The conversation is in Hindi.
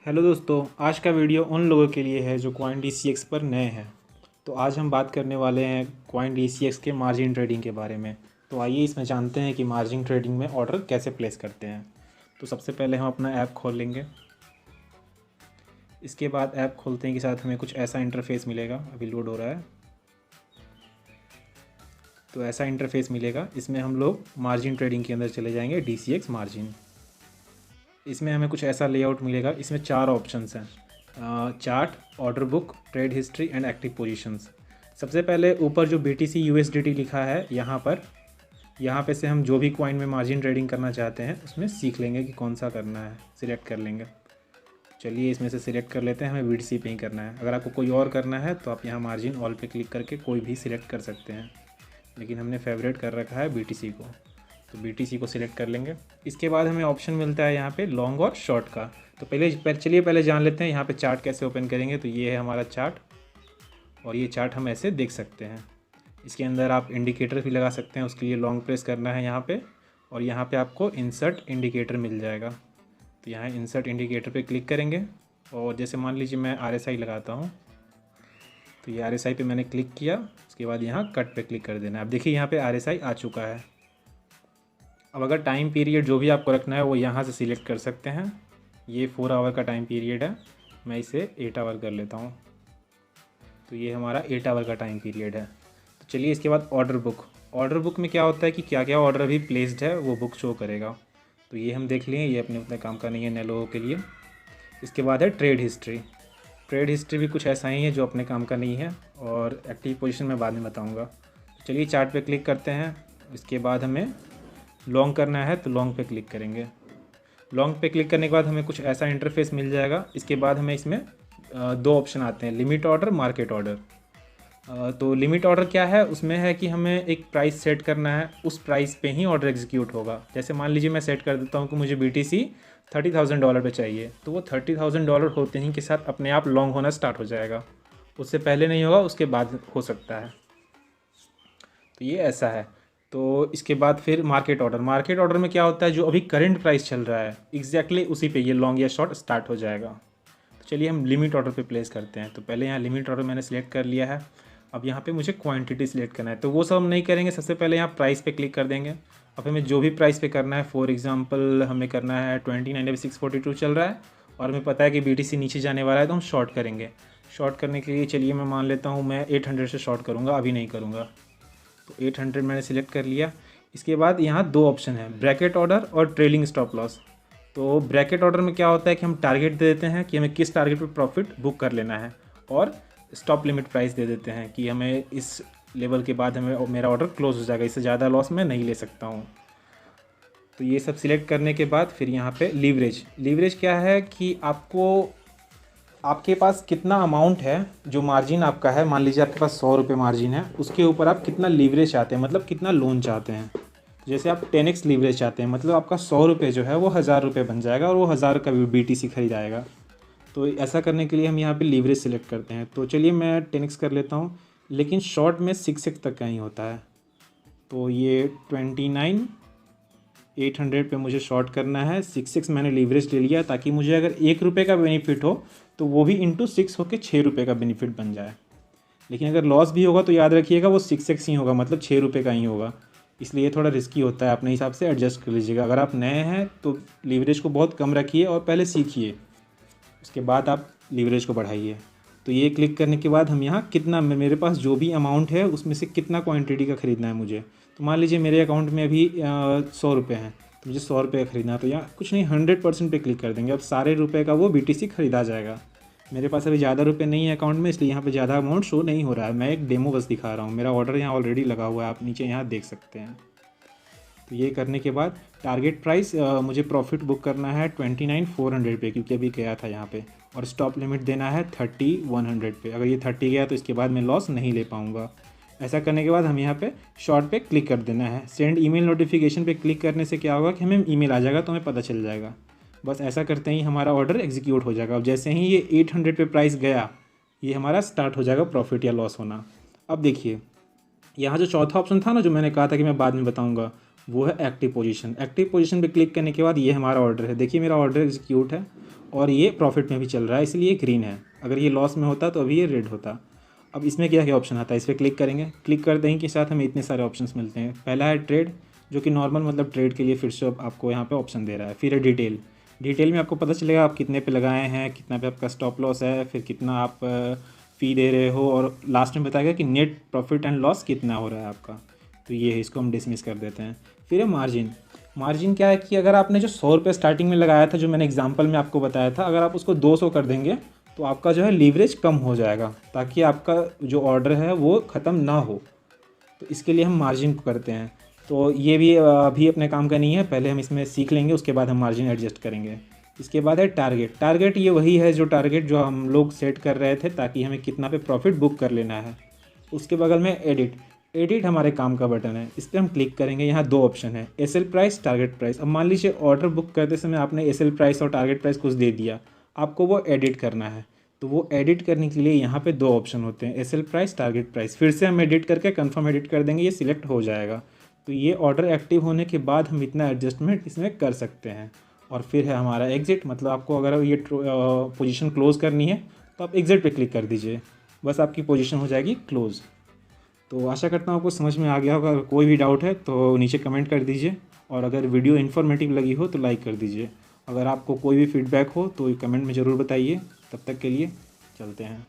हेलो दोस्तों, आज का वीडियो उन लोगों के लिए है जो कॉइन DCX पर नए हैं। तो आज हम बात करने वाले हैं कॉइन DCX के मार्जिन ट्रेडिंग के बारे में। तो आइए इसमें जानते हैं कि मार्जिन ट्रेडिंग में ऑर्डर कैसे प्लेस करते हैं। तो सबसे पहले हम अपना ऐप खोल लेंगे। इसके बाद ऐप खोलते के साथ हमें कुछ ऐसा इंटरफेस मिलेगा। अभी लोड हो रहा है। तो ऐसा इंटरफेस मिलेगा। इसमें हम लोग मार्जिन ट्रेडिंग के अंदर चले जाएंगे, DCX मार्जिन। इसमें हमें कुछ ऐसा लेआउट मिलेगा। इसमें 4 ऑप्शंस हैं: chart, order book, trade history and active positions. सबसे पहले ऊपर जो BTC USDT लिखा है यहाँ पे से हम जो भी कॉइन में मार्जिन ट्रेडिंग करना चाहते हैं उसमें सीख लेंगे कि कौन सा करना है, सिलेक्ट कर लेंगे। चलिए इसमें से सिलेक्ट कर लेते हैं। हमें BTC पे ही करना है। अगर आपको कोई और करना है तो आप यहाँ मार्जिन ऑल पे क्लिक करके कोई भी सिलेक्ट कर सकते हैं, लेकिन हमने फेवरेट कर रखा है BTC को, तो BTC को सिलेक्ट कर लेंगे। इसके बाद हमें ऑप्शन मिलता है यहाँ पे लॉन्ग और शॉर्ट का। तो पहले जान लेते हैं यहाँ पे चार्ट कैसे ओपन करेंगे। तो ये है हमारा चार्ट, और ये चार्ट हम ऐसे देख सकते हैं। इसके अंदर आप इंडिकेटर भी लगा सकते हैं। उसके लिए लॉन्ग प्रेस करना है यहाँ पे, और यहाँ पे आपको इंसर्ट इंडिकेटर मिल जाएगा। तो यहाँ इंसर्ट इंडिकेटर पे क्लिक करेंगे, और जैसे मान लीजिए मैं RSI लगाता हूँ, तो ये RSI पे मैंने क्लिक किया। उसके बाद यहाँ कट पे क्लिक कर देना है। अब देखिए यहाँ पे RSI आ चुका है। अब अगर टाइम पीरियड जो भी आपको रखना है वो यहाँ से सिलेक्ट कर सकते हैं। ये 4 आवर का टाइम पीरियड है, मैं इसे 8 आवर कर लेता हूँ। तो ये हमारा 8 आवर का टाइम पीरियड है। तो चलिए इसके बाद ऑर्डर बुक में क्या होता है कि क्या क्या ऑर्डर अभी प्लेस्ड है वो बुक शो करेगा। तो ये हम देख लिए, ये अपने काम का नहीं है नए लोगों के लिए। इसके बाद है ट्रेड हिस्ट्री भी कुछ ऐसा ही है जो अपने काम का नहीं है, और एक्टिव पोजीशन मैं बाद में बताऊँगा। तो चलिए चार्ट पे क्लिक करते हैं। इसके बाद हमें लॉन्ग करना है तो लॉन्ग पे क्लिक करेंगे। लॉन्ग पे क्लिक करने के बाद हमें कुछ ऐसा इंटरफेस मिल जाएगा। इसके बाद हमें इसमें 2 ऑप्शन आते हैं, लिमिट ऑर्डर, मार्केट ऑर्डर। तो लिमिट ऑर्डर क्या है, उसमें है कि हमें एक प्राइस सेट करना है, उस प्राइस पे ही ऑर्डर एग्जीक्यूट होगा। जैसे मान लीजिए मैं सेट कर देता हूँ कि मुझे BTC $30,000 पे चाहिए, तो वो $30,000 होते ही के साथ अपने आप लॉन्ग होना स्टार्ट हो जाएगा। उससे पहले नहीं होगा, उसके बाद हो सकता है। तो ये ऐसा है। तो इसके बाद फिर मार्केट ऑर्डर में क्या होता है, जो अभी करंट प्राइस चल रहा है एग्जैक्टली उसी पे ये लॉन्ग या शॉर्ट स्टार्ट हो जाएगा। तो चलिए हम लिमिट ऑर्डर पे प्लेस करते हैं। तो पहले यहाँ लिमिट ऑर्डर मैंने सिलेक्ट कर लिया है। अब यहाँ पे मुझे क्वांटिटी सिलेक्ट करना है, तो वो सब हम नहीं करेंगे। सबसे पहले यहाँ प्राइस पे क्लिक कर देंगे। अब हमें जो भी प्राइस पे करना है, फॉर एग्जांपल हमें करना है 29,642 चल रहा है, और हमें पता है कि BTC नीचे जाने वाला है, तो हम शॉर्ट करेंगे। शॉर्ट करने के लिए चलिए मैं मान लेता हूँ मैं 800 से शॉर्ट करूँगा, अभी नहीं करूँगा। तो 800 मैंने सिलेक्ट कर लिया। इसके बाद यहाँ 2 ऑप्शन है, ब्रैकेट ऑर्डर और ट्रेलिंग स्टॉप लॉस। तो ब्रैकेट ऑर्डर में क्या होता है कि हम टारगेट दे देते हैं कि हमें किस टारगेट पे प्रॉफिट बुक कर लेना है, और स्टॉप लिमिट प्राइस दे देते हैं कि हमें इस लेवल के बाद हमें मेरा ऑर्डर क्लोज हो जाएगा, इससे ज़्यादा लॉस मैं नहीं ले सकता हूँ। तो ये सब सिलेक्ट करने के बाद फिर यहाँ पे लीवरेज क्या है कि आपके पास कितना अमाउंट है, जो मार्जिन आपका है, मान लीजिए आपके पास 100 रुपये मार्जिन है, उसके ऊपर आप कितना लीवरेज चाहते हैं, मतलब कितना लोन चाहते हैं। जैसे आप 10x लीवरेज चाहते हैं, मतलब आपका 100 रुपये जो है वो 1000 रुपये बन जाएगा, और वो 1000 का BTC खरीद आएगा। तो ऐसा करने के लिए हम यहाँ पे लीवरेज सेलेक्ट करते हैं। तो चलिए मैं 10x कर लेता हूँ, लेकिन शॉर्ट में 6x तक का ही होता है। तो ये 29,800 पे मुझे शॉर्ट करना है। 6x मैंने लीवरेज ले लिया, ताकि मुझे अगर 1 रुपये का बेनिफिट हो तो वो भी इंटू 6 होकर 6 रुपये का बेनिफिट बन जाए। लेकिन अगर लॉस भी होगा तो याद रखिएगा वो 6x ही होगा, मतलब 6 रुपये का ही होगा। इसलिए थोड़ा रिस्की होता है, अपने हिसाब से एडजस्ट कर लीजिएगा। अगर आप नए हैं तो लीवरेज को बहुत कम रखिए और पहले सीखिए, उसके बाद आप लीवरेज को बढ़ाइए। तो ये क्लिक करने के बाद हम यहाँ कितना, मेरे पास जो भी अमाउंट है उसमें से कितना क्वांटिटी का ख़रीदना है मुझे। तो मान लीजिए मेरे अकाउंट में अभी 100 रुपये हैं, तो मुझे 100 रुपये का ख़रीदना है। तो यहाँ कुछ नहीं, 100% पे क्लिक कर देंगे। अब सारे रुपये का वो BTC ख़रीदा जाएगा। मेरे पास अभी ज़्यादा रुपये नहीं है अकाउंट में, इसलिए यहाँ पे ज़्यादा अमाउंट शो नहीं हो रहा है। मैं एक डेमो बस दिखा रहा हूँ। मेरा ऑर्डर यहाँ ऑलरेडी लगा हुआ है, आप नीचे यहाँ देख सकते हैं। तो ये करने के बाद टारगेट प्राइस मुझे प्रॉफिट बुक करना है 29,400 पे, क्योंकि अभी गया था यहाँ पे, और स्टॉप लिमिट देना है 30,100 पे। अगर ये 30 गया तो इसके बाद मैं लॉस नहीं ले पाऊँगा। ऐसा करने के बाद हम यहाँ पे शॉर्ट पे क्लिक कर देना है। सेंड ईमेल नोटिफिकेशन पे क्लिक करने से क्या होगा कि हमें ईमेल आ जाएगा, तो हमें पता चल जाएगा। बस ऐसा करते ही हमारा ऑर्डर एग्जीक्यूट हो जाएगा। अब जैसे ही ये 800 पे प्राइस गया, ये हमारा स्टार्ट हो जाएगा प्रॉफिट या लॉस होना। अब देखिए यहाँ जो चौथा ऑप्शन था ना, जो मैंने कहा था कि मैं बाद में बताऊँगा, वो है एक्टिव पोजीशन पे क्लिक करने के बाद ये हमारा ऑर्डर है। देखिए मेरा ऑर्डर एग्जीक्यूट है, और ये प्रॉफिट में भी चल रहा है, इसलिए ग्रीन है। अगर ये लॉस में होता तो अभी ये रेड होता। अब इसमें क्या क्या ऑप्शन आता है, इस पर क्लिक करेंगे। क्लिक कर देंगे के साथ हमें इतने सारे ऑप्शंस मिलते हैं। पहला है ट्रेड, जो कि नॉर्मल मतलब ट्रेड के लिए फिर से आपको यहाँ पे ऑप्शन दे रहा है। फिर है डिटेल, डिटेल में आपको पता चलेगा आप कितने पे लगाए हैं, कितना पे आपका स्टॉप लॉस है, फिर कितना आप फ़ी दे रहे हो, और लास्ट में बताएगा कि नेट प्रॉफिट एंड लॉस कितना हो रहा है आपका। तो ये है, इसको हम डिसमिस कर देते हैं। फिर है मार्जिन। मार्जिन क्या है कि अगर आपने जो 100 रुपये स्टार्टिंग में लगाया था, जो मैंने एग्जांपल में आपको बताया था, अगर आप उसको 200 कर देंगे तो आपका जो है लीवरेज कम हो जाएगा, ताकि आपका जो ऑर्डर है वो ख़त्म ना हो। तो इसके लिए हम मार्जिन को करते हैं। तो ये भी अभी अपने काम का नहीं है, पहले हम इसमें सीख लेंगे, उसके बाद हम मार्जिन एडजस्ट करेंगे। इसके बाद है टारगेट। टारगेट ये वही है जो टारगेट जो हम लोग सेट कर रहे थे, ताकि हमें कितना पे प्रॉफिट बुक कर लेना है। उसके बगल में एडिट। एडिट हमारे काम का बटन है, इस पर हम क्लिक करेंगे। यहाँ 2 ऑप्शन है, एसएल प्राइस, टारगेट प्राइस। अब मान लीजिए ऑर्डर बुक करते समय आपने एसएल प्राइस और टारगेट प्राइस कुछ दे दिया, आपको वो एडिट करना है। तो वो एडिट करने के लिए यहाँ पे 2 ऑप्शन होते हैं, एसएल प्राइस, टारगेट प्राइस। फिर से हम एडिट करके कंफर्म एडिट कर देंगे, ये सिलेक्ट हो जाएगा। तो ये ऑर्डर एक्टिव होने के बाद हम इतना एडजस्टमेंट इसमें कर सकते हैं। और फिर है हमारा एग्जिट, मतलब आपको अगर ये पोजीशन क्लोज़ करनी है तो आप एग्जिट पे क्लिक कर दीजिए, बस आपकी पोजीशन हो जाएगी क्लोज़। तो आशा करता हूँ आपको समझ में आ गया होगा। अगर कोई भी डाउट है तो नीचे कमेंट कर दीजिए, और अगर वीडियो इन्फॉर्मेटिव लगी हो तो लाइक कर दीजिए। अगर आपको कोई भी फीडबैक हो तो कमेंट में ज़रूर बताइए। तब तक के लिए चलते हैं।